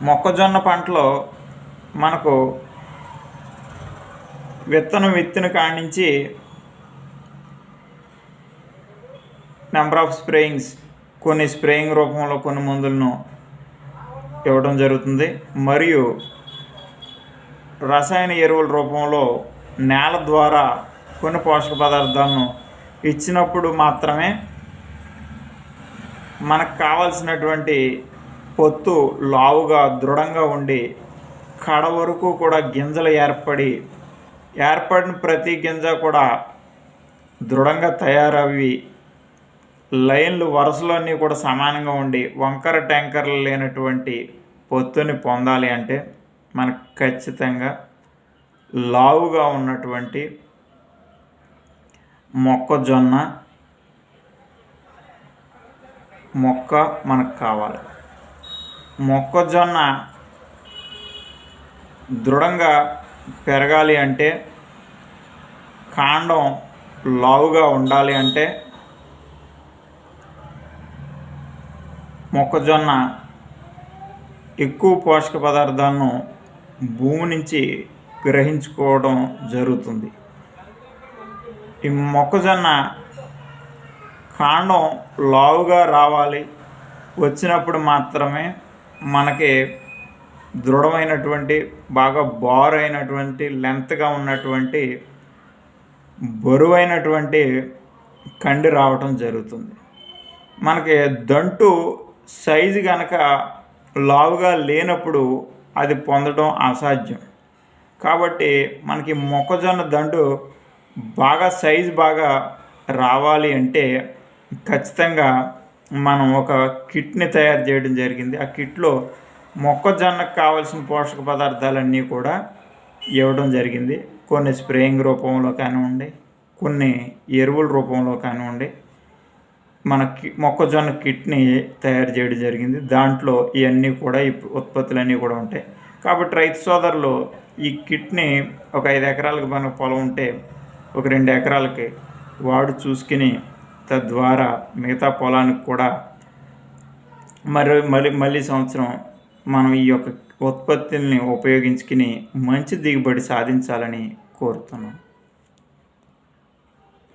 మొక్కజొన్న పంటలో మనకు విత్తనం విత్తిన కాడి నుంచి నెంబర్ ఆఫ్ స్ప్రేయింగ్స్, కొన్ని స్ప్రేయింగ్ రూపంలో కొన్ని మందులను ఇవ్వడం జరుగుతుంది. మరియు రసాయన ఎరువుల రూపంలో నేల ద్వారా కొన్ని పోషక పదార్థాలను ఇచ్చినప్పుడు మాత్రమే మనకు కావాల్సినటువంటి పొత్తు లావుగా దృఢంగా ఉండి కడ వరకు కూడా గింజలు ఏర్పడిన ప్రతి గింజ కూడా దృఢంగా తయారవి లైన్లు వరుసలన్నీ కూడా సమానంగా ఉండి వంకర ట్యాంకర్లు లేనటువంటి పొత్తుని పొందాలి అంటే మనకు ఖచ్చితంగా లావుగా ఉన్నటువంటి మొక్కజొన్న మొక్క మనకు కావాలి. మొక్కజొన్న దృఢంగా పెరగాలి అంటే, కాండం లావుగా ఉండాలి అంటే మొక్కజొన్న ఎక్కువ పోషక పదార్థాలను భూమి నుంచి గ్రహించుకోవడం జరుగుతుంది. ఈ మొక్కజొన్న కాండం లావుగా రావాలి, వచ్చినప్పుడు మాత్రమే మనకి దృఢమైనటువంటి బాగా బారైనటువంటి లెంత్గా ఉన్నటువంటి బరువైనటువంటి కండి రావటం జరుగుతుంది. మనకి దంటు సైజు కనుక లావుగా లేనప్పుడు అది పొందడం అసాధ్యం. కాబట్టి మనకి మొక్కజొన్న దండు సైజు బాగా రావాలి అంటే ఖచ్చితంగా మనం ఒక కిట్ని తయారు చేయడం జరిగింది. ఆ కిట్లో మొక్కజొన్నకు కావాల్సిన పోషక పదార్థాలన్నీ కూడా ఇవ్వడం జరిగింది. కొన్ని స్ప్రేయింగ్ రూపంలో కానివ్వండి, కొన్ని ఎరువుల రూపంలో కానివ్వండి, మనకి మొక్కజొన్న కిట్ని తయారు చేయడం జరిగింది. దాంట్లో ఇవన్నీ కూడా ఈ ఉత్పత్తులన్నీ కూడా ఉంటాయి. కాబట్టి రైతు సోదరులు ఈ కిట్ని ఒక 5 ఎకరాలకు మన పొలం ఉంటే ఒక 2 ఎకరాలకి వాడు చూసుకుని తద్వారా మిగతా పొలానికి కూడా మళ్ళీ సంవత్సరం మనం ఈ యొక్క ఉత్పత్తుల్ని ఉపయోగించుకుని మంచి దిగుబడి సాధించాలని కోరుతున్నాం.